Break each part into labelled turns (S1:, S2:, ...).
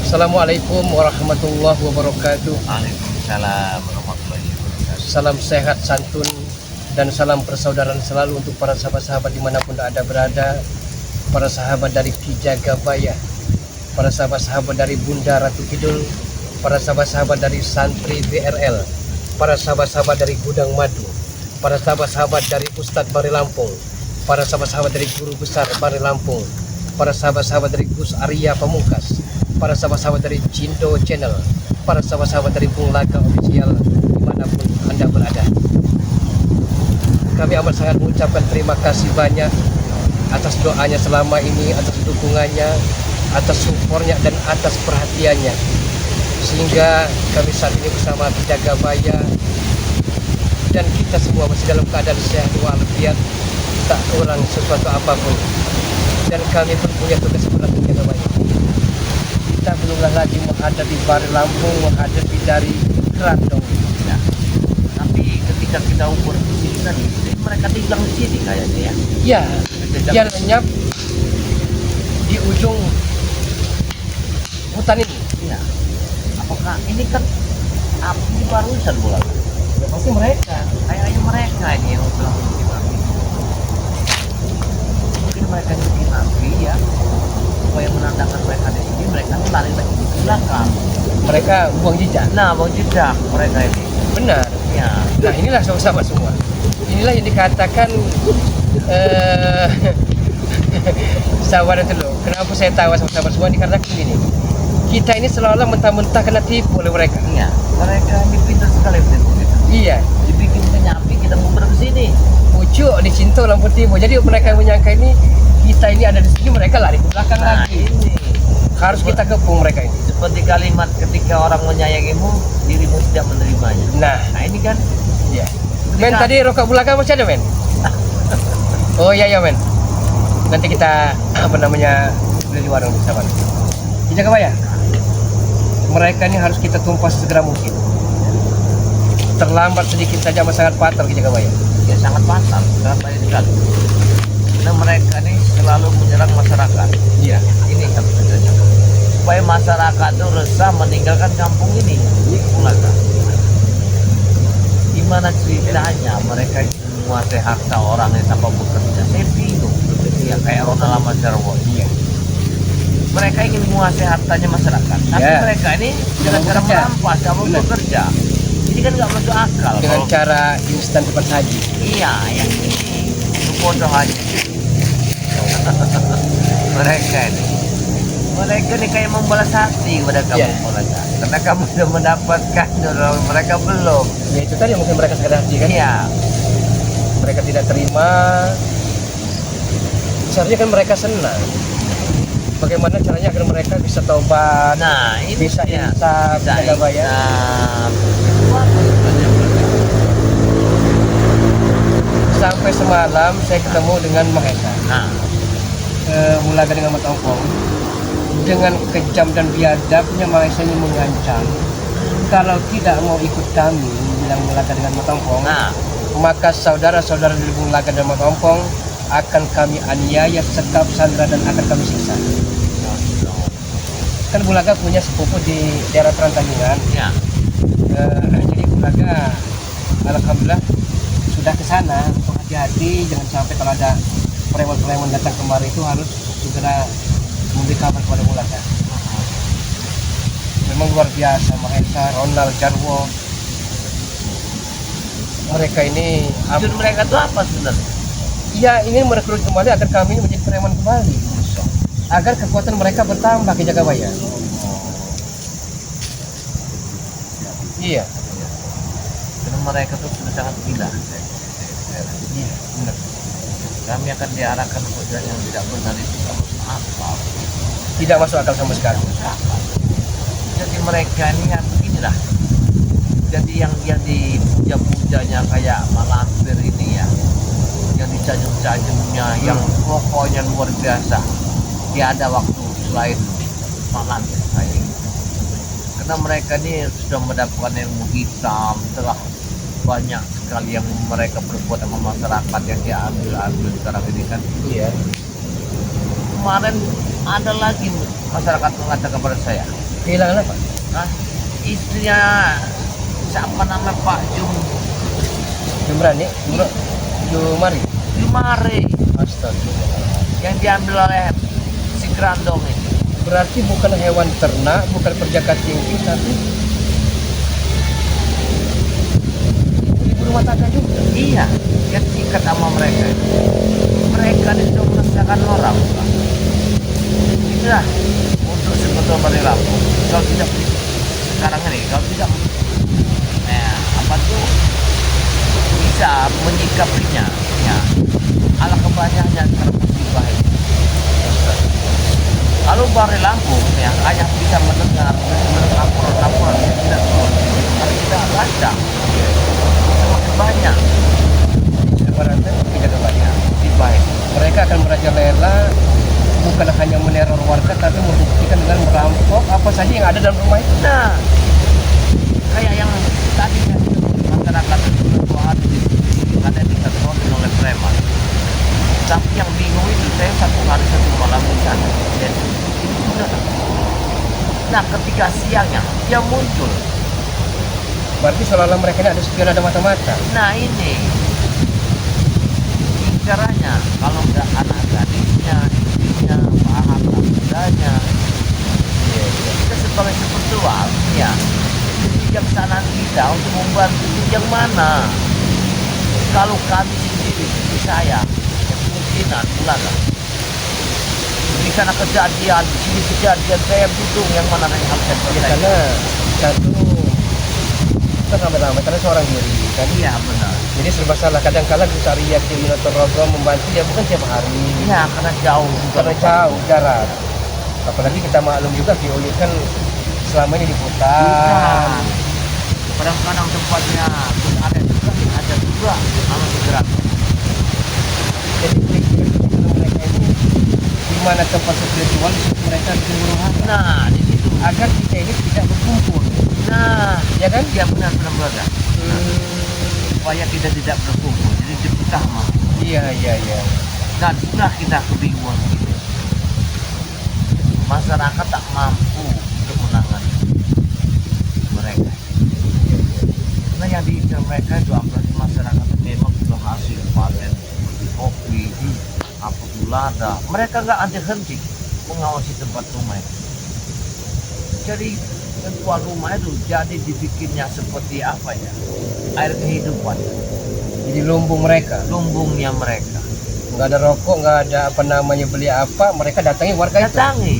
S1: Assalamualaikum warahmatullahi wabarakatuh.
S2: Waalaikumsalam warahmatullahi wabarakatuh.
S1: Salam sehat santun dan salam persaudaraan selalu untuk para sahabat-sahabat dimanapun Anda berada. Para sahabat dari Ki Jagabaya, para sahabat-sahabat dari Bunda Ratu Kidul, para sahabat-sahabat dari Santri BRL, para sahabat-sahabat dari Gudang Madu, para sahabat-sahabat dari Ustadz Bari Lampung, para sahabat-sahabat dari Guru Besar Bari Lampung, para sahabat-sahabat dari Gus Arya Pamungkas, para sahabat-sahabat dari Cindo Channel, para sahabat-sahabat dari Bung Laga Official dimanapun Anda berada. Kami amat sangat mengucapkan terima kasih banyak atas doanya selama ini, atas dukungannya, atas supportnya dan atas perhatiannya, sehingga kami saat ini bersama Ki Jagabaya dan kita semua masih dalam keadaan sehat walafiat, tak kurang sesuatu apapun. Dan kami pun punya tugas berat Ki Jagabaya. Kita belumlah lagi menghadapi Bari Lampung, menghadapi dari Keraton.
S2: Ya. Tapi ketika kita ukur di sini kan, mereka tinggal di sini kayaknya ya.
S1: Ya, dia lenyap di ujung hutan ini.
S2: Iya. Apakah ini kan api barusan bulan?
S1: Ya pasti mereka.
S2: Kayaknya mereka ini yang telah bikin api. Mungkin mereka yang bikin api ya, supaya menandakan mereka di sini, mereka lari lagi di belakang.
S1: Mereka buang jejak.
S2: Nah, bang jejak mereka ini.
S1: Benar.
S2: Ya.
S1: Nah inilah sama-sama semua. Inilah yang dikatakan sahabat itu loh. Kenapa saya tahu sama-sama semua dikarenakan gini. Kita ini seolah-olah mentah-mentah kena tipu oleh mereka.
S2: Iya. Mereka ini pintar sekali begitu.
S1: Iya.
S2: Dibikin penyapi kita mundur ke sini.
S1: Pucuk di Cinto lampu tipu. Jadi mereka yang menyangka ini kita ini ada di sini, mereka lari ke belakang lagi.
S2: Ini
S1: Harus kita kepung mereka ini.
S2: seperti kalimat ketika orang menyayangimu, dirimu tidak menerimanya. Nah ini kan
S1: Iya. Men tadi rokok belakang masih ada men? Oh iya ya men. Nanti kita beli di warung bersama. Ki Jagabaya. Mereka ini harus kita tumpas segera mungkin. Terlambat sedikit saja amat sangat fatal Ki Jagabaya.
S2: ya sangat fatal, sangat banyak sekali. Karena mereka ini selalu menyerang masyarakat.
S1: Iya.
S2: Ini harus terjadi. Supaya masyarakat itu resah meninggalkan kampung ini. Mulaka. Gimana ceritanya mereka menguasai harta orang yang tanpa bekerja? Saya bingung. Ya kayak Ronald Ahmad Jarwo.
S1: Iya.
S2: Mereka ingin menguasai hartanya masyarakat, tapi
S1: Ya.
S2: mereka ini dengan cara
S1: bekerja.
S2: merampas, tidak mau
S1: Benar.
S2: bekerja. Ini kan nggak masuk akal.
S1: Dengan
S2: Kalau-
S1: cara instan cepat saji.
S2: Iya, yang ini kebodohannya. Mereka ini kayak membalas hati kepada kamu,
S1: Iya.
S2: mereka. Karena kamu sudah mendapatkan, mereka belum.
S1: Ya itu tadi yang mungkin mereka sakit hati kan.
S2: Iya,
S1: Mereka tidak terima. Seharusnya kan mereka senang. Bagaimana caranya agar mereka bisa taubat,
S2: nah ini
S1: bisa
S2: dia.
S1: insaf,
S2: Bisa
S1: Jagabaya.
S2: insaf. Itu apa sebenarnya?
S1: Sampai semalam saya ketemu dengan Mahesa,
S2: Nah,
S1: Mulaga dengan Matongkong. Dengan kejam dan biadabnya Mahesa ini mengancam, kalau tidak mau ikut kami, bilang Mulaga dengan Matongkong,
S2: nah,
S1: maka saudara-saudara dari Mulaga dan Matongkong akan kami aniaya, sekap, sandra dan akan kami siksa. Kan Mulaga punya sepupu di daerah Terantanjungan.
S2: ya,
S1: Jadi Mulaga alhamdulillah sudah ke sana untuk hati-hati, jangan sampai kalau ada preman-preman datang kemari itu harus segera memberi kabar kepada Mulaga. Memang luar biasa Mahesa, Ronald, Jarwo. Mereka ini
S2: maksud mereka itu apa sebenarnya?
S1: ya ingin merekrut kembali agar kami menjadi preman kembali, agar kekuatan mereka bertambah Ki Jagabaya. Iya.
S2: Karena mereka tuh sudah sangat gila.
S1: Iya, benar.
S2: Kami akan diarahkan untuk jalan yang tidak benar itu tidak masuk akal.
S1: Tidak masuk akal sama sekali.
S2: Jadi mereka ini yang beginilah. Jadi yang dipuja-pujanya kayak Malampir ini ya, yang dicajung-cajungnya, yang pokoknya luar biasa. Tiada waktu selain Malampir kayak ini. Karena mereka ini sudah mendapatkan ilmu hitam, telah banyak sekali yang mereka berbuat sama masyarakat yang diambil sekarang ini kan.
S1: Iya.
S2: Kemarin ada lagi masyarakat mengatakan kepada saya,
S1: Kehilangan apa?
S2: Hah? Istrinya siapa nama Pak
S1: Jumrani, Jumari.
S2: Jumare
S1: Astagfirullah.
S2: yang diambil oleh si Grandong ini.
S1: Berarti bukan hewan ternak, bukan perjaka tinggi, tapi ibu rumah tangga juga.
S2: Iya, yang tingkat sama mereka. Mereka itu meresahkan orang, Pak. Inilah untuk sebetulnya dari Lampung. Kalau tidak sekarang ini, kalau tidak apa tuh bisa menyikapinya, ya. Ala kebanyakannya karena musibah ini. Kalau dari Lampung, ya, hanya bisa mendengar laporan-laporan yang tidak turun, tapi tidak baca. Semakin banyak.
S1: Sebenarnya tidak kebanyakan.
S2: Lebih baik.
S1: Mereka akan merajalela bukan hanya meneror warga, tapi membuktikan dengan merampok apa saja yang ada dalam rumah itu.
S2: Nah, kayak yang tadi ya, masyarakat itu dua hari ada dikatrolin oleh preman. Tapi yang bingung itu saya satu hari satu malam di sana. Ya, itu sudah. Nah, ketika siangnya dia muncul.
S1: Berarti seolah-olah mereka ini ada spion, ada mata-mata.
S2: Nah ini caranya kalau nggak anak gadisnya, istrinya, paham mudanya. Kita sebagai spiritual, ya kebijaksanaan kita untuk membantu itu yang mana? Kalau kami sendiri, seperti saya, yang kemungkinan belakang. Ini karena kejadian, di sini kejadian saya butuh yang mana yang harus saya
S1: Ya,
S2: selesaikan.
S1: karena satu kan ramai-ramai karena seorang diri kan.
S2: Iya benar.
S1: Jadi serba salah. Kadang-kala kita riak di Minotaur Rogo membantu ya bukan tiap hari.
S2: Iya karena jauh juga.
S1: Karena jauh jarak. Apalagi kita maklum juga Violet kan selama ini diputar.
S2: Bukan. Kadang-kadang tempatnya pun ada juga sama bergerak.
S1: Jadi mereka ini di mana tempat spiritual di situ mereka berhuru hara.
S2: Nah di situ.
S1: Agar kita ini tidak berkumpul.
S2: Nah
S1: Ya kan?
S2: ya benar-benar berada. Supaya kita tidak berkumpul. Jadi dipecah mah.
S1: Iya.
S2: Dan sudah kita kebingungan gitu. Masyarakat tak mampu untuk menangani mereka. Nah yang diincar mereka itu apalagi masyarakat memang sudah hasil panen seperti kopi, apa lada. Mereka nggak henti mengawasi tempat rumah itu. Jadi tempat rumah itu jadi dibikinnya seperti apa ya? Air kehidupan,
S1: Jadi lumbung mereka.
S2: lumbungnya mereka.
S1: Nggak ada rokok, nggak ada apa namanya beli apa, mereka datangi warga itu.
S2: Datangi,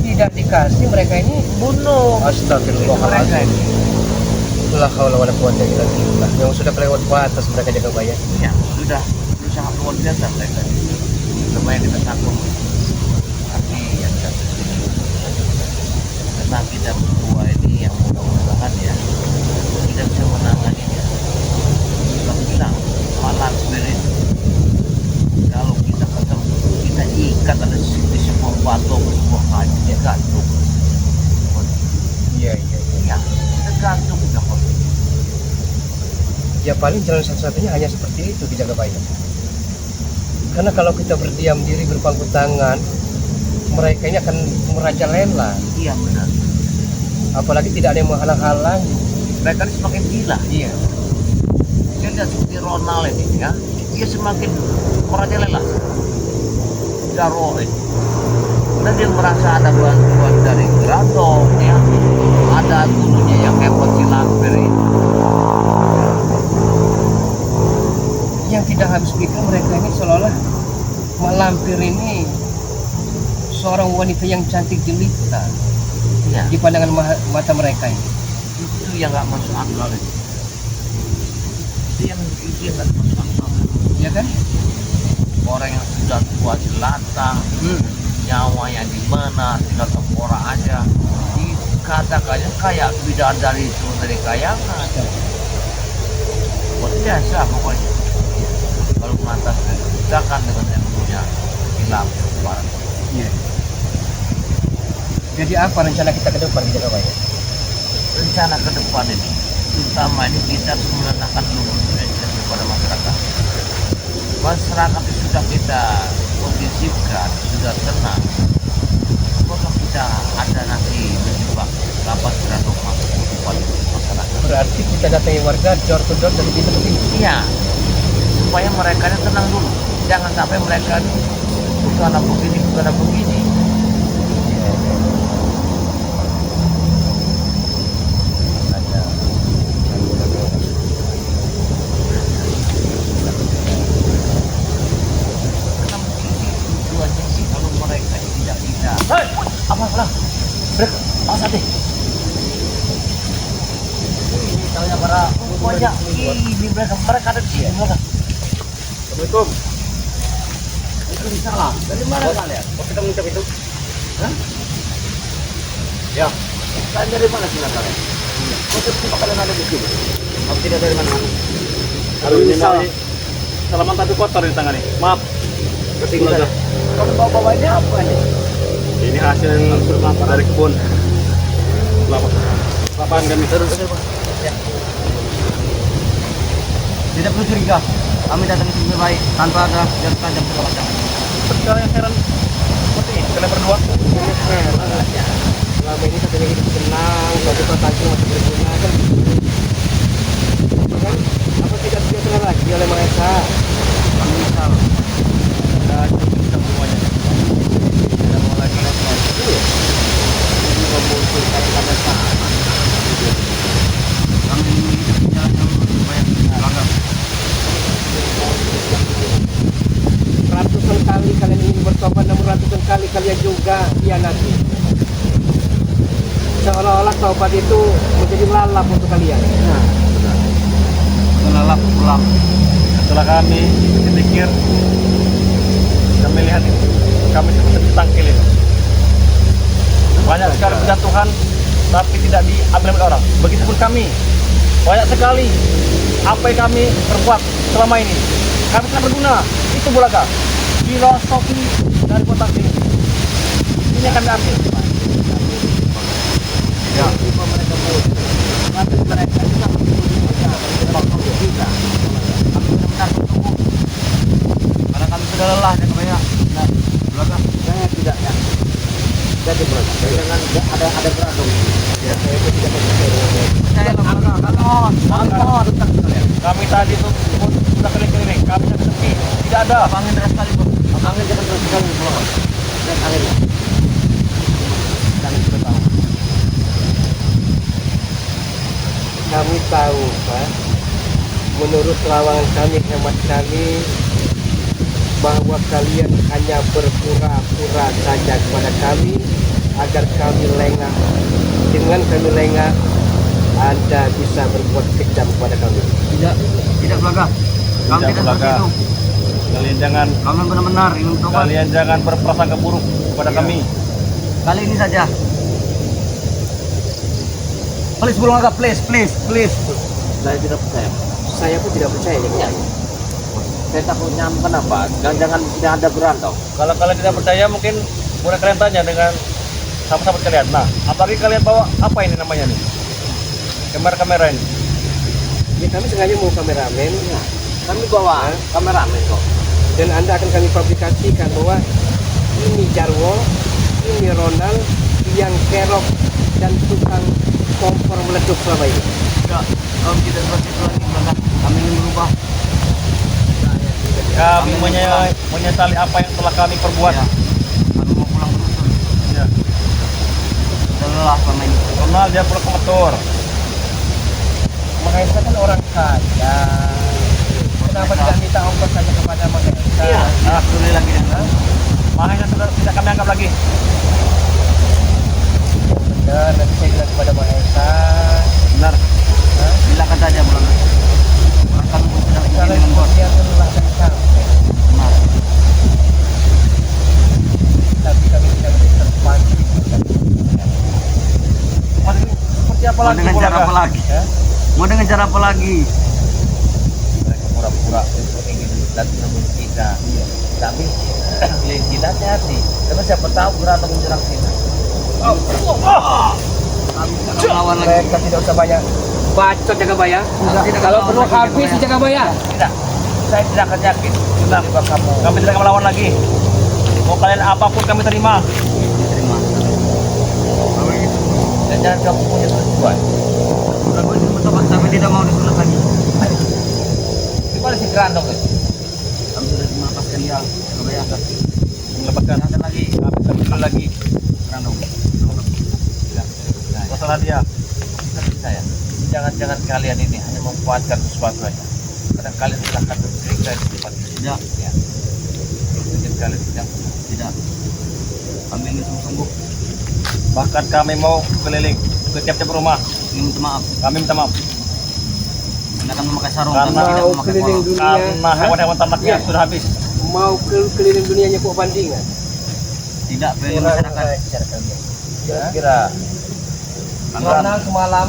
S1: Tidak dikasih mereka ini.
S2: bunuh mereka
S1: Astagfirullahaladzim.
S2: ini.
S1: La haula wala quwwata illa billah. Yang sudah kelewat batas mereka jaga bayar.
S2: Ya, sudah sangat luar biasa mereka. Lumayan kita takut. Tapi yang satu sini, karena kita berdua ini yang mudah-mudahan ya, kita bisa menanganinya. Kita bisa malam spirit. Kalau kita ketemu, kita ikat ada di sebuah batu, sebuah kayu, dia gantung.
S1: Iya.
S2: Ya, kita gantung udah kok.
S1: Ya paling jalan satu-satunya hanya seperti itu dijaga bayar. Karena kalau kita berdiam diri berpangku tangan, mereka ini akan merajalela.
S2: Iya benar.
S1: Apalagi tidak ada yang menghalang-halang.
S2: Mereka ini semakin gila.
S1: Iya.
S2: Dia lihat seperti Ronald ini ya, dia semakin merajalela Daroin. Dan dia merasa ada bantuan dari Grandong ya, ada gurunya yang hebat si Lampir ini.
S1: Yang tidak habis pikir mereka ini seolah-olah Mak Lampir ini seorang wanita yang cantik jelita
S2: Ya,
S1: di pandangan mata mereka ini.
S2: itu yang nggak masuk akal itu. Itu yang nggak masuk akal.
S1: Ya kan?
S2: Orang yang sudah tua jelata, nyawanya di mana, tinggal tengkorak aja. Dikatakannya kayak bidadari itu dari kayangan. Luar biasa pokoknya. Kalau mengatas kan dengan ilmunya hilang barat.
S1: Iya. Jadi apa rencana kita ke depan di Jakarta?
S2: Rencana ke depan ini, terutama ini kita harus menanamkan dulu edukasi kepada masyarakat. Masyarakat itu sudah kita kondisifkan, sudah tenang. Apakah kita ada nanti berjumpa dapat berandong masuk kehidupan masyarakat.
S1: Berarti kita datangi warga door to door dari pintu ke pintu.
S2: Iya, supaya mereka ini tenang dulu. Jangan sampai mereka ini bukan begini, bukan begini. Karena mungkin tujuannya sih kalau mereka tidak bisa. Hei, apa? Break, awas hati. Ini tahunya para banyak. Ini mereka ada di sini mereka.
S1: Assalamualaikum.
S2: Waalaikumsalam. Dari mana kalian?
S1: Kok kita mengucap itu?
S2: Hah?
S1: Ya.
S2: Kalian dari mana sih kalian? Kok kalian ada di sini?
S1: Aku tidak dari mana-mana.
S3: Aduh, ini salaman tapi kotor di tangan nih. Maaf.
S1: Ketinggalan.
S2: Kamu bawa ini apa ini?
S3: Ini hasil dari kebun. Lapangan kami.
S2: Tidak perlu curiga. Kami datang ke sini baik tanpa ada jarak tajam segala macam.
S3: Sekarang yang heran seperti ini, kalian berdua.
S1: Selama ini katanya hidup tenang, batu batangku masih berguna kan? Kan? Apa tidak sejahtera lagi oleh Maha Esa?
S2: Kami misal
S3: Dan kita semuanya.
S2: tidak mau lagi lapor. Ini memunculkan pada saat kami hidup di jalan yang supaya bangga.
S1: Ratusan kali kalian ingin bertobat, namun ratusan kali kalian juga hianati. Seolah-olah taubat itu menjadi lalap untuk kalian.
S2: Melalap pulang.
S3: Setelah kami pikir, kami lihat ini, kami seperti ditangkil ini. Banyak sekali berjatuhan, tapi tidak diambil oleh orang. Begitupun kami, banyak sekali apa yang kami perbuat selama ini. Kami tidak berguna. Itu Bulaga. Filosofi dari kota ini. Ini yang kami ambil.
S2: Ya, jika mereka boleh, tapi mereka juga membutuhkan kita. Kami benar-benar bertunggu. Karena kami sudah lelah dan banyak. Nah, belakang saya tidak ya. Jadi belakang. Jangan ada beradung. Ya, saya tidak percaya. Mohon.
S3: Kami tadi itu sudah keliling-keliling. Kami sudah sepi. Tidak ada.
S2: Angin deras sekali, Bro. Angin jangan terus sekali, Bro. Dan angin. Kami sudah tahu.
S1: Kami tahu, Pak. Menurut lawangan kami, hemat kami, bahwa kalian hanya berpura-pura saja kepada kami agar kami lengah. Dengan kami lengah, Anda bisa berbuat kejam kepada kami.
S2: Tidak belakang. Kami
S3: Tidak
S2: tidak seperti
S3: belaka.
S2: itu.
S3: Kalian jangan
S2: Kami benar-benar ingin mencoba.
S3: kalian jangan berprasangka buruk kepada
S2: Iya.
S3: kami.
S2: Kali ini saja. Please belum agak, please. Saya tidak percaya.
S1: Saya pun tidak percaya ya.
S2: Saya takutnya kenapa? Jangan tidak ada berantau.
S3: Kalau kalian tidak percaya mungkin boleh kalian tanya dengan sahabat-sahabat kalian. Nah, apalagi kalian bawa apa ini namanya nih? Kamera ini.
S1: Ya, kami sengaja mau kameramen.
S2: Kami bawa kameramen kok.
S1: Dan Anda akan kami publikasikan bahwa ini Jarwo, ini Ronald yang kerok dan tukang kompor meleduk selama ini.
S2: Tidak, kami tidak seperti itu lagi belakang. Kami ingin berubah.
S3: Kami menyesali apa yang telah kami perbuat.
S2: Ya. Kami mau pulang berusul.
S3: Ya.
S2: Sudah lelah selama ini.
S3: Ronald dia pulang ke motor.
S1: Mahesa kan orang kaya. Kenapa tidak minta ongkos saja kepada Mahesa?
S2: Iya. Sulit lagi dan
S3: Makanya sudah tidak kami anggap lagi.
S1: Benar, nanti saya bilang kepada Mahesa.
S3: Benar.
S2: silakan saja belakang. Orang kami pun sedang ingin
S1: Kalau
S2: dengan bos.
S1: dia telah dan sampai,
S2: Benar.
S1: tapi kami tidak bisa terpancing.
S3: Seperti apa
S2: Mau
S3: lagi?
S2: dengan cara
S3: Bulaga?
S2: apa lagi?
S3: Ya?
S2: Mau dengan cara apa lagi?
S4: Mereka pura-pura untuk ingin dan menemui kita. Tapi klien kita hati-hati. Karena siapa tahu berantem menyerang kita.
S2: Kami tidak akan melawan lagi.
S1: Mereka tidak usah banyak bacot Jagabaya.
S2: Tidak
S1: Kalau
S2: akan
S1: perlu
S2: melawan lagi,
S1: habis
S2: Jagabaya.
S1: Jagabaya.
S4: Tidak. Saya tidak akan yakin. Sebab kamu.
S3: Kami tidak akan melawan lagi. Mau kalian apapun kami terima.
S2: Diterima. Kami itu.
S4: Dan
S2: Jangan kamu punya tujuan.
S4: Kalau itu bertobat tapi tidak mau disunat lagi.
S2: Gimana sih kerandong itu?
S4: Kami sudah melepaskan dia. Kebayangkan.
S3: Melepaskan
S4: Ada lagi.
S3: kami dulu lagi
S4: Random.
S3: masalah dia.
S2: Tapi saya, jangan-jangan kalian ini hanya memanfaatkan sesuatu aja. Karena kalian silahkan bercerita di tempat ini.
S4: Tidak.
S2: Ya. Mungkin kalian tidak.
S4: Tidak. Kami ingin sembuh.
S3: Bahkan kami mau keliling ke tiap-tiap rumah.
S4: Ingin minta maaf.
S3: Kami minta maaf
S4: Anda akan memakai sarung
S3: Karena
S4: dan tidak
S1: mau
S4: memakai
S1: keliling
S4: kolor.
S1: dunia,
S3: karena hewan-hewan ternaknya
S1: Ya.
S3: sudah habis.
S1: mau keliling dunianya kok bandingan.
S4: Tidak pilih masyarakat.
S2: Kira-kira
S1: Ronald semalam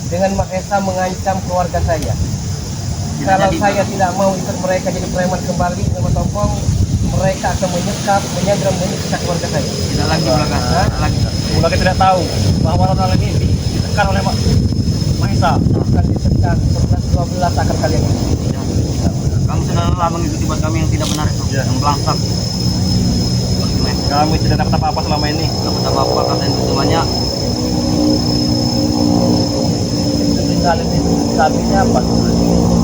S1: dengan Mahesa mengancam keluarga saya.
S4: Tidak
S1: Kalau
S4: jadi,
S1: saya
S4: Pak.
S1: tidak mau ikut mereka jadi preman kembali sama Tompong, mereka akan menyekap, menyandra, menyiksa keluarga saya.
S4: Tidak lagi belakang. Tidak lagi.
S3: Mereka tidak tahu bahwa Ronald ini ditekan oleh Mahesa.
S1: Akan ditekan 11-12 akan kalian ini.
S4: Kamu sudah lelah mengikuti buat kami yang tidak benar itu,
S3: Ya.
S4: yang belangsak. Bagaimana?
S3: Kami tidak dapat apa-apa selama ini.
S4: Dapat apa-apa kalian itu banyak.
S2: tapi kalian itu sapinya apa?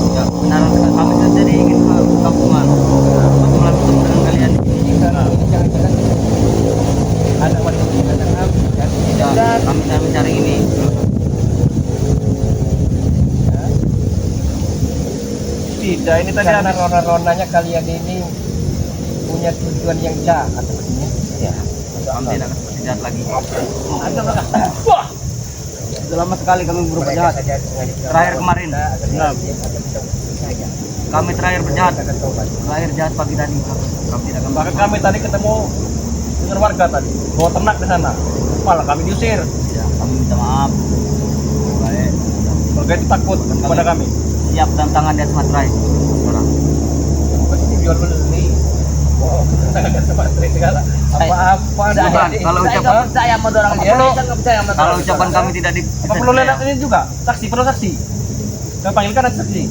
S4: Ya, benar sekali. Kami sudah jadi ingin ke kampungan. Bagaimana bertemu dengan kalian?
S1: Sekarang ini jangan-jangan anak wanita kita datang dan
S4: Tidak. Kami sedang mencari ini.
S3: Tidak, ini tadi
S1: karena
S3: habis.
S1: rona-ronanya kalian ini punya tujuan yang jahat sepertinya.
S2: Ya.
S4: Kami tidak akan seperti jahat lagi.
S2: Ada berapa?
S3: Wah,
S4: Sudah lama sekali kami berbuat
S1: Mereka
S4: jahat.
S1: saja sengaja
S4: Terakhir kemarin.
S1: Benar. Saja.
S4: Kami terakhir berjahat.
S1: Akan tobat.
S4: Terakhir jahat pagi tadi. Kami tidak akan
S3: bahkan kami tadi ketemu dengan warga tadi, bawa ternak di sana. Malah kami diusir.
S4: Ya, kami minta maaf. Baik.
S3: Warga itu takut kepada kami.
S4: Siap tantangan di atas materai. Sekarang.
S1: Pasti jual beli. Oh, dengan sama istri segala. Apa-apa
S4: Bukan,
S1: jadi.
S4: kalau
S2: Saya
S4: ucapan
S2: nggak percaya sama orang
S1: Apa
S2: ini.
S1: perlu?
S2: Saya nggak percaya sama
S4: kalau
S2: orang.
S4: ucapan kami tidak di
S3: Apa perlu lihat ini juga? Saksi, perlu saksi. Kami panggilkan ada saksi.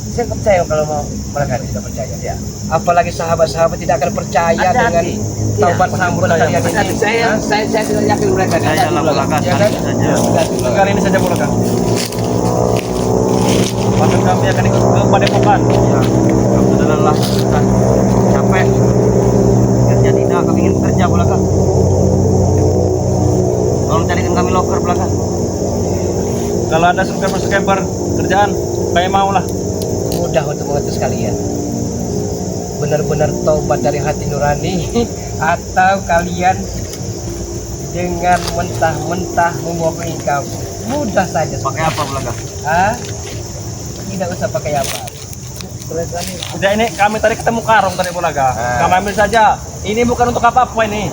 S1: Saya nggak percaya kalau mau mereka tidak percaya. Ya. Apalagi sahabat-sahabat tidak akan percaya
S2: Hati-hati.
S1: dengan taubat
S3: Iya.
S1: sambut
S3: Percaya.
S1: kalian ini.
S2: Saya tidak yakin mereka.
S4: Saya lah belakang
S1: Ya kan?
S4: saja.
S3: Kali ini saja bolehkah? Bahkan kami akan ikut ke Padepokan.
S4: Ya, kami sudah lelah, sudah capek. Kerja tidak, kami ingin bekerja belakang. Tolong carikan kami loker belakang.
S3: Kalau ada subscriber kerjaan, kayak mau lah.
S1: Mudah untuk mengutus kalian. Benar-benar taubat dari hati nurani atau kalian dengan mentah-mentah membohongi kamu. Mudah saja.
S4: Pakai apa belakang?
S1: Ah, tidak usah pakai apa.
S3: Udah ini kami tadi ketemu karung tadi Bulaga. Kami ambil saja. Ini bukan untuk apa-apa ini.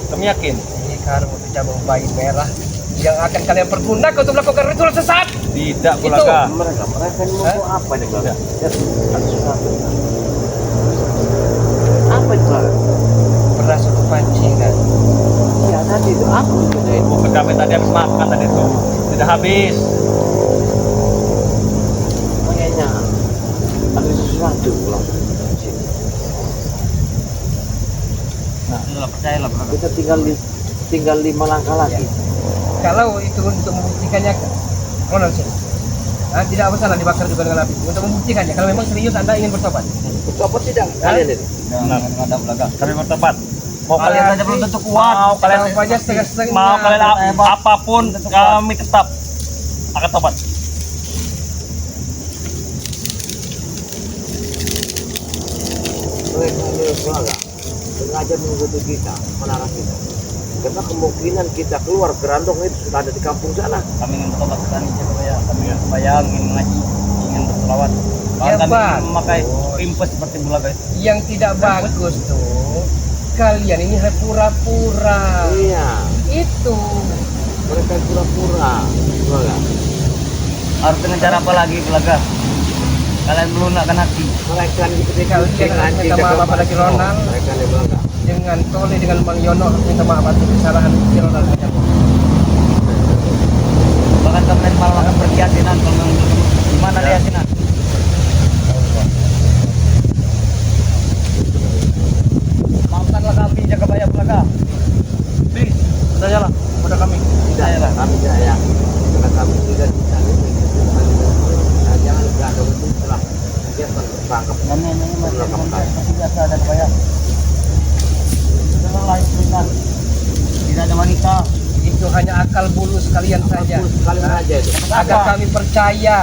S3: Kami yakin.
S1: Ini karung untuk cabang bayi merah yang akan kalian pergunakan untuk melakukan ritual sesat.
S3: Tidak Bulaga.
S2: Mereka ini
S1: Hah?
S2: mau apa nih bang? Apa itu bang?
S1: Beras untuk pancingan.
S2: Ya tadi itu apa itu?
S3: Bukan kami tadi habis makan tadi itu. Tidak habis.
S2: Kayaknya ada sesuatu bang.
S4: Nah, sudahlah percayalah belakang.
S2: Kita tinggal 5 langkah lagi.
S1: Kalau itu untuk membuktikannya, Ronald sini. Nah, tidak masalah dibakar juga dengan api. Untuk membuktikannya, kalau memang serius Anda ingin bertobat.
S2: Apa tidak kalian ini?
S3: Benar.
S4: Ada belakang.
S3: Kami bertobat. Mau
S4: Kalian
S3: kalian
S4: saja belum tentu kuat.
S3: Mau kalian
S1: Tahu aja setengah-setengah.
S3: mau kalian apapun kami tetap akan tobat.
S2: Mereka ini keluarga sengaja mengikuti kita, melarang kita. Karena kemungkinan kita keluar gerandong itu sudah ada di kampung sana.
S4: Kami ingin bertobat sekali ya, kami ingin sembahyang, ingin mengaji, ingin berselawat.
S1: Ya,
S4: Kami
S1: Pak.
S4: memakai rimpes seperti bulaga itu.
S1: Yang tidak bagus tuh, kalian ini pura-pura.
S2: Iya,
S1: Itu.
S2: mereka pura-pura. Keluarga.
S4: Harus dengan cara apa lagi bulaga? Kalian melunakkan hati.
S2: Mereka ini ketika
S1: Kalian harus minta maaf apalagi Ronald.
S2: Mereka ini belakang.
S1: Dengan Tole, dengan Bang Yono harus minta maaf atas kesalahan si Ronald saja.
S4: Bahkan kalian malah akan pergi asinan kalau memang di mana dia asinan? Maafkanlah kami jaga bayar bulaga.
S3: Please, sajalah.
S1: kalian saja.
S4: Kalian aja itu.
S1: Agar kami percaya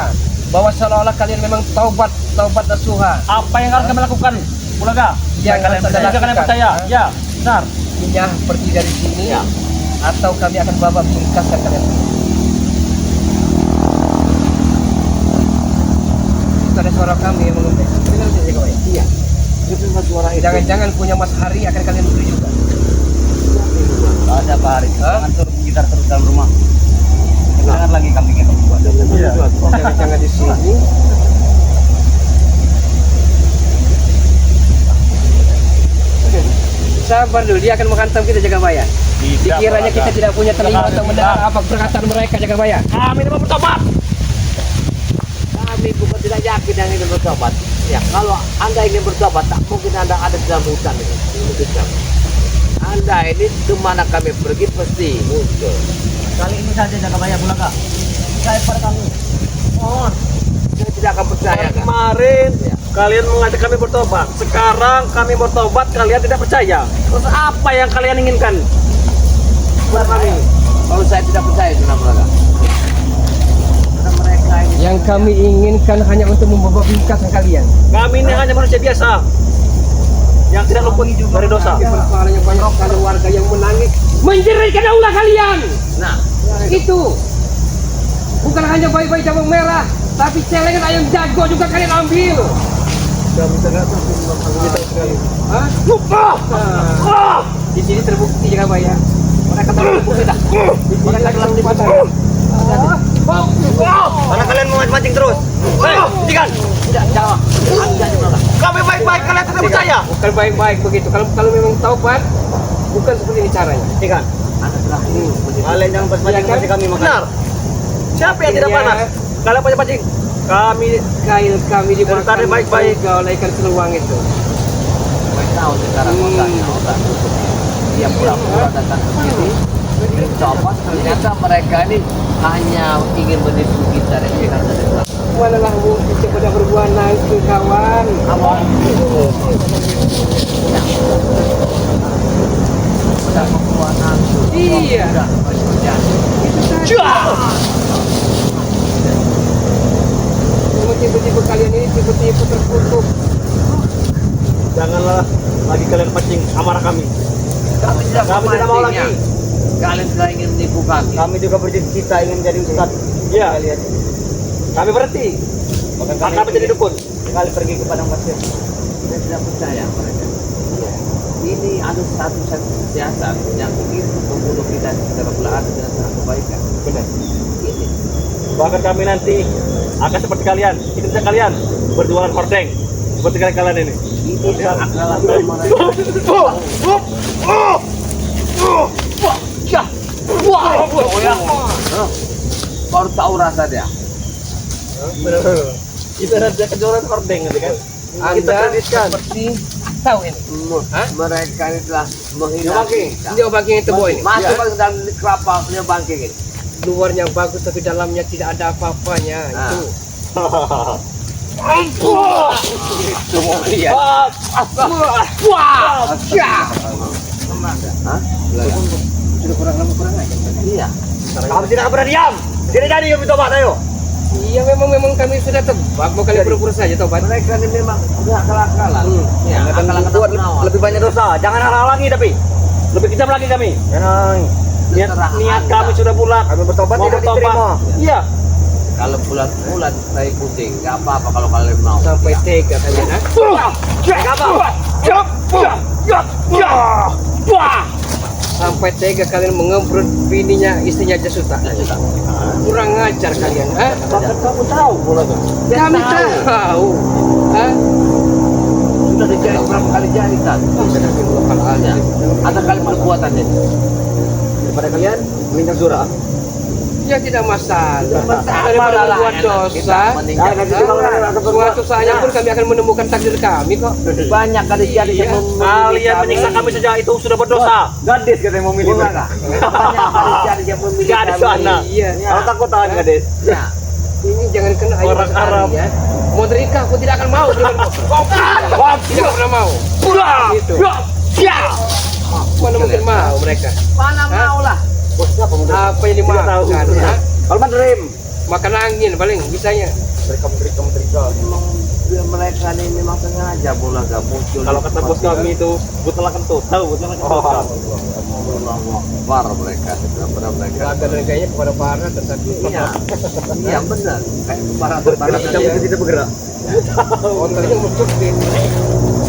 S1: bahwa seolah-olah kalian memang taubat nasuha.
S3: Apa yang harus kami lakukan, Bulaga?
S1: Yang
S3: kalian
S1: harus Anda
S3: kalian
S1: lakukan.
S3: percaya? Ya, benar.
S1: Inyah pergi dari sini, atau kami akan bawa bingkaskan kalian. Itu ada suara kami yang mengenai. Dengar saja kawan.
S4: Iya. Itu suara itu.
S1: Jangan-jangan punya Mas Hari akan kalian beri juga.
S4: Nggak ada Pak Hari.
S1: Hah?
S4: Jangan kita terus dalam rumah. Dengar lagi kambingnya kamu buat.
S3: Iya.
S1: Jangan di sini. Sabar dulu, dia akan menghantam kita Jagabaya. Dikiranya kita tidak punya telinga untuk mendengar apa perkataan mereka Jagabaya.
S3: Kami ini mau bertobat.
S4: Kami bukan tidak yakin yang ingin bertobat. Ya, kalau Anda ingin bertobat, tak mungkin Anda ada di dalam hutan ini. Anda ini kemana kami pergi pasti muncul. Kali ini saja jangan banyak Bulaga. Saya pada kami. Mohon. Saya tidak akan percaya. Kan?
S3: Kemarin
S4: Ya.
S3: kalian mengajak kami bertobat. Sekarang kami bertobat, kalian tidak percaya. Terus apa yang kalian inginkan?
S4: Kepada kami. Kalau saya tidak percaya dengan Bulaga. Karena mereka ini.
S1: Yang kami inginkan hanya untuk membawa bingkaskan kalian.
S3: Kami ini hanya manusia biasa yang tidak luput dari dosa.
S1: Persoalannya banyak sekali warga yang menangis menjeritkan ulah kalian.
S4: Nah,
S1: Itu bukan hanya bayi-bayi jabang merah, tapi celengan ayam jago juga kalian ambil. Hah? Di sini terbukti Jagabaya. Mereka terbukti dah. Mereka telah dipatah.
S3: Karena kalian mau mancing terus. Hei, hentikan.
S4: tidak jawab. Anda di mana?
S3: Kami baik-baik, kalian tidak percaya.
S1: Bukan baik-baik begitu. Kalau memang taubat, bukan seperti ini caranya.
S3: Hentikan.
S4: Anda terakhir.
S3: Kalian jangan
S1: Iya kan?
S3: kami makan. Benar. Siapa yang tidak
S1: Iya.
S3: panas? Kalian pancing. Kami
S1: Kail kami dimakan
S3: Dari baik-baik.
S1: oleh ikan seluang itu.
S4: Saya tahu sekarang otaknya otak. Dia pura-pura datang ke sini. Coba ternyata mereka ini hanya ingin menipu kita dan kita dari belakang.
S1: Manalah mungkin kepada berbuah nangke kawan.
S4: Apa? Sudah membuat nafsu.
S1: Iya.
S4: Sudah berjalan.
S1: Tiba-tiba kalian ini tiba-tiba terkutuk.
S3: janganlah lagi kalian pancing amarah kami.
S4: Kami tidak
S3: Kami tidak mau
S4: memancingnya.
S3: lagi.
S4: Kalian sudah ingin menipu kami.
S3: Kami juga bercita ingin menjadi ustaz. Iya. Kami berhenti. Bahkan kami jadi dukun.
S4: Kali pergi ke padang pasir. Saya tidak percaya mereka. Ini ada satu siasat yang ingin membunuh kita secara belahan dengan cara kebaikan.
S3: Benar.
S4: Ini.
S3: Bahkan kami nanti akan seperti kalian. Itu bisa kalian berjualan hordeng seperti kalian ini.
S4: Ini adalah mereka. Baru tahu rasa dia.
S3: Kita ada kejualan hordeng nanti kan. Kita
S1: Anda
S3: kreditkan.
S1: seperti tahu ini. Hah?
S4: Mereka ini telah menghina
S3: Bangking.
S4: kita.
S1: Ini bangking itu boy ini.
S4: Masuk
S1: Ya.
S4: ke dalam kelapa punya bangking ini.
S1: Luarnya bagus tapi dalamnya tidak ada apa-apanya.
S4: Ah.
S1: Itu.
S4: Iya. Hah?
S1: Sudah kurang lama kurang aja.
S4: Iya.
S3: Kami tidak pernah diam. Tidak jadi kami tobat ayo.
S1: Iya memang kami sudah tebak. Mau kalian pura-pura saja tobat.
S4: Mereka ini memang udah akal-akalan. Ya, akal-akalan
S3: Buat
S4: penawar.
S3: lebih banyak dosa. Jangan halang-halangi tapi lebih kejam lagi kami. Niat,
S4: Terserah
S3: niat
S4: Anda.
S3: kami sudah bulat. Kami bertobat
S4: Mau
S3: tidak
S4: bertobat.
S3: diterima. Iya.
S4: Kalau bulan-bulan saya ikutin, nggak apa-apa kalau kalian mau.
S1: Sampai
S4: Ya.
S1: tega kalian. Ha? Sampai tega kalian mengembrut bininya istrinya Jasuta. Kurang ngajar kalian. Ha?
S3: Bahkan kamu tahu bulat.
S1: Kami tahu. Ha?
S4: Sudah dijari berapa kali jari kan?
S1: Kalian.
S4: Ada kali perbuatannya.
S3: Daripada kalian meninggal surah.
S1: Ya tidak masalah.
S4: Masalah
S1: Daripada
S4: lah,
S1: membuat
S4: enak
S1: dosa.
S4: kita meninggal.
S3: nanti kalau kalian akan
S1: Suatu saatnya pun kami akan menemukan takdir kami kok.
S4: Banyak kali jari
S1: Iya.
S4: yang
S3: Kalian menyiksa kami saja itu sudah berdosa. Gadis katanya mau milih.
S4: Banyak kali jari yang memilih
S3: Gadis
S4: kami.
S3: anak.
S1: Iya.
S3: Kalau takut tahan gadis.
S4: Ya.
S1: Ini jangan kena air
S3: Orang Arab.
S1: ya. Mau nikah aku tidak akan mau denganmu. Tidak pernah mau. Gitu. Mana mungkin mau mereka.
S4: Mana
S1: Hah?
S4: mau lah. Bosnya apa?
S1: Apa yang dimakan? Hah?
S4: Kalau dream.
S1: Makan angin paling bisanya.
S4: Memang mereka ini memang sengaja bola gak muncul.
S3: Kalau kata bos kami itu butlah kentut, tahu butlah kentut.
S4: War mereka, benar mereka.
S1: Agak kayaknya kepada parah tetapi
S4: Iya, iya benar. Kayak barat
S3: Kita tidak bergerak.
S1: otaknya muncul di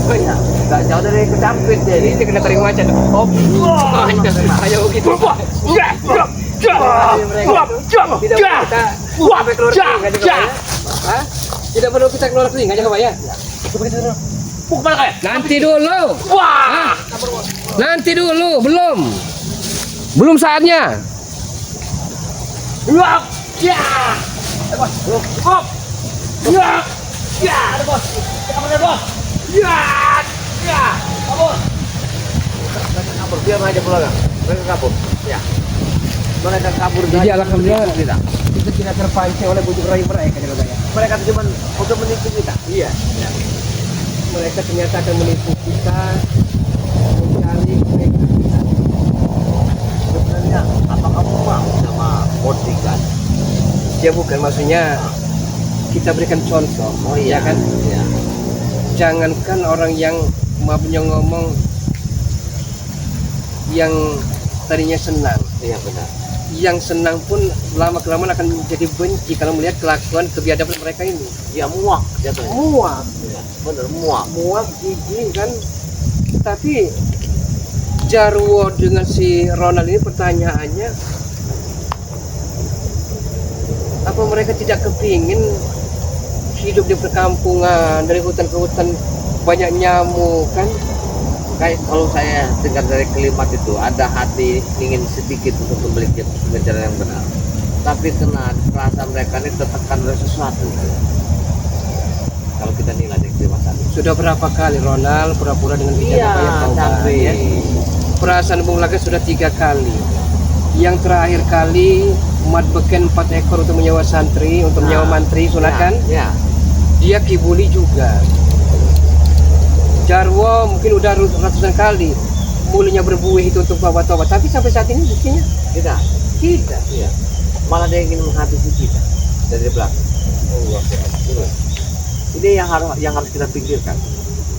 S4: Iya, nggak jauh dari kecampit deh.
S1: ini kena tarik macan. Oh, ayo begitu. Tidak perlu kita sampai keluar keringat juga ya. Hah? Tidak perlu kita keluar keringat juga ya.
S3: Puk mana kayak?
S1: Nanti dulu.
S3: Wah!
S1: Nanti dulu, belum. Belum saatnya.
S3: Wah! Ya! Hop! Ya! Ya! Ada bos. Kamu ada bos. Ya! Ya! Kabur.
S4: Mereka kabur, biar aja pulang. Mereka kabur. Ya. Mereka kabur.
S1: Jadi alhamdulillah
S4: kita.
S1: kita tidak terpancing oleh bujuk rayu mereka juga ya.
S4: Mereka cuma untuk menipu kita.
S1: Iya. Mereka ternyata akan menipu kita, mencari mereka kita.
S4: Sebenarnya apa kamu mau sama bodyguard?
S1: Ya bukan maksudnya kita berikan contoh.
S4: Oh
S1: ya kan?
S4: Iya.
S1: Jangankan orang yang maafnya ngomong yang tadinya senang,
S4: Iya benar.
S1: yang senang pun lama kelamaan akan menjadi benci kalau melihat kelakuan kebiadaban mereka ini.
S4: Ya muak jatuhnya.
S1: Muak,
S4: Iya, benar muak.
S1: muak, jijik kan. Tapi Jarwo dengan si Ronald ini pertanyaannya, apa mereka tidak kepingin hidup di perkampungan, dari hutan ke hutan banyak nyamuk kan?
S4: Kayak kalau saya dengar dari kalimat itu ada hati ingin sedikit untuk membeli jalan yang benar, tapi kena rasa mereka ini tertekan oleh sesuatu. Kalau kita nilai dari kalimat tadi.
S1: Sudah berapa kali Ronald pura-pura dengan
S4: Iya,
S1: bicara banyak taubat,
S4: tapi
S1: ya? Perasaan Bung Laga sudah 3 kali. Yang terakhir kali Mat Beken 4 ekor untuk menyewa santri, untuk menyewa mantri sunatan.
S4: Ya.
S1: Dia kibuli juga. Jarwo mungkin udah ratusan kali mulutnya berbuih itu untuk bawa tobat, tapi sampai saat ini buktinya
S4: Tidak.
S1: tidak.
S4: Iya. Malah dia ingin menghabisi kita dari belakang. Iya. Ini yang harus kita pikirkan.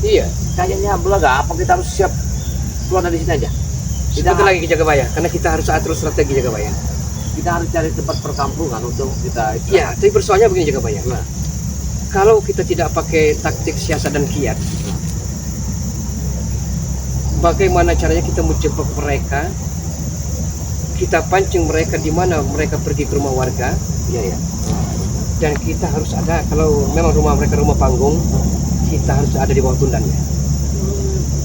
S1: Iya.
S4: Kayaknya belaga apa kita harus siap keluar dari sini aja.
S1: Sebentar lagi ke Jagabaya, karena kita harus atur strategi Jagabaya.
S4: Kita harus cari tempat perkampungan untuk kita.
S1: Iya, tapi persoalannya begini Jagabaya.
S4: Nah,
S1: Kalau kita tidak pakai taktik siasat dan kiat, bagaimana caranya kita menjebak mereka? Kita pancing mereka di mana mereka pergi ke rumah warga,
S4: iya ya.
S1: dan kita harus ada, kalau memang rumah mereka rumah panggung, kita harus ada di bawah tundannya.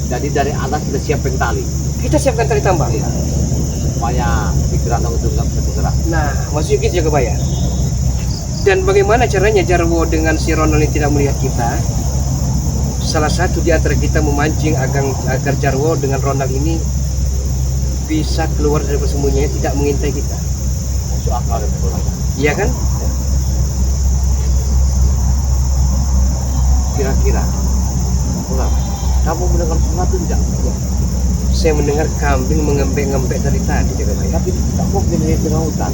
S4: Jadi dari atas kita siapin tali
S1: Kita siapkan tali tambang.
S4: supaya pikiran itu nggak bisa bergerak.
S1: Nah, maksudnya gitu Jagabaya. Dan bagaimana caranya Jarwo dengan si Ronald ini tidak melihat kita? Salah satu di antara kita memancing agar Jarwo dengan Ronald ini bisa keluar dari persembunyiannya, tidak mengintai kita.
S4: Masuk akal itu belaga.
S1: Iya kan?
S4: Kira-kira, Belaga, kamu mendengar sesuatu tidak?
S1: Saya mendengar kambing mengembek-ngembek dari tadi Jagabaya.
S4: Tapi tidak mungkin di tengah hutan.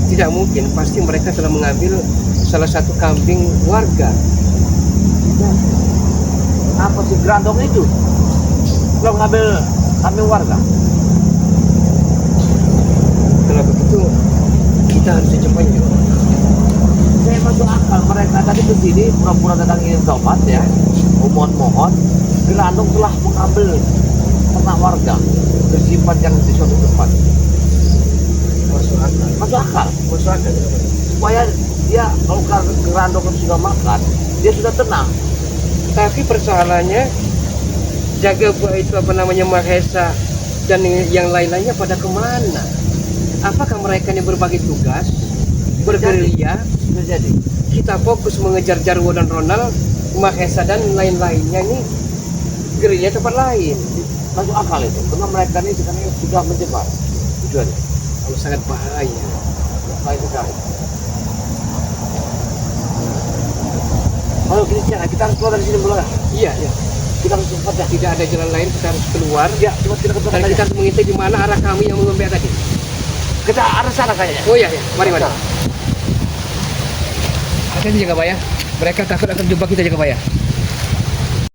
S1: Tidak mungkin, pasti mereka telah mengambil salah satu kambing warga.
S4: Apa sih gerandong itu? Belum ngambil kambing warga.
S1: Kalau begitu, kita harus secepatnya.
S4: Saya masuk akal mereka tadi ke sini pura-pura datang ingin tobat ya, mohon-mohon. Gerandong telah mengambil ternak warga, tersimpan yang di suatu tempat.
S1: Masuk akal.
S4: Masuk akal.
S1: Masuk akal.
S4: Supaya dia kalau gerandong itu sudah makan, dia sudah tenang.
S1: Tapi persoalannya Jagabaya itu apa namanya Mahesa dan yang lain-lainnya pada kemana? Apakah mereka ini berbagi tugas, bergerilya?
S4: Sudah jadi.
S1: Kita fokus mengejar Jarwo dan Ronald, Mahesa dan lain-lainnya ini gerilya tempat lain.
S4: Masuk akal itu. Karena mereka ini sekarang sudah menyebar. Tujuannya.
S1: Kalau sangat bahaya.
S4: Baik sekali. Kalau kita harus keluar dari sini Belaga.
S1: Iya, iya.
S4: Kita harus cepat ya.
S1: Tidak ada jalan lain, kita harus keluar.
S4: Ya, cuma kita keluar
S1: Dan
S4: aja.
S1: kita harus mengintai di mana arah kami yang mengembek tadi.
S4: Kita arah sana kayaknya.
S1: Oh iya, iya. Mari. Hati-hati Jagabaya. Mereka takut akan jumpa kita Jagabaya.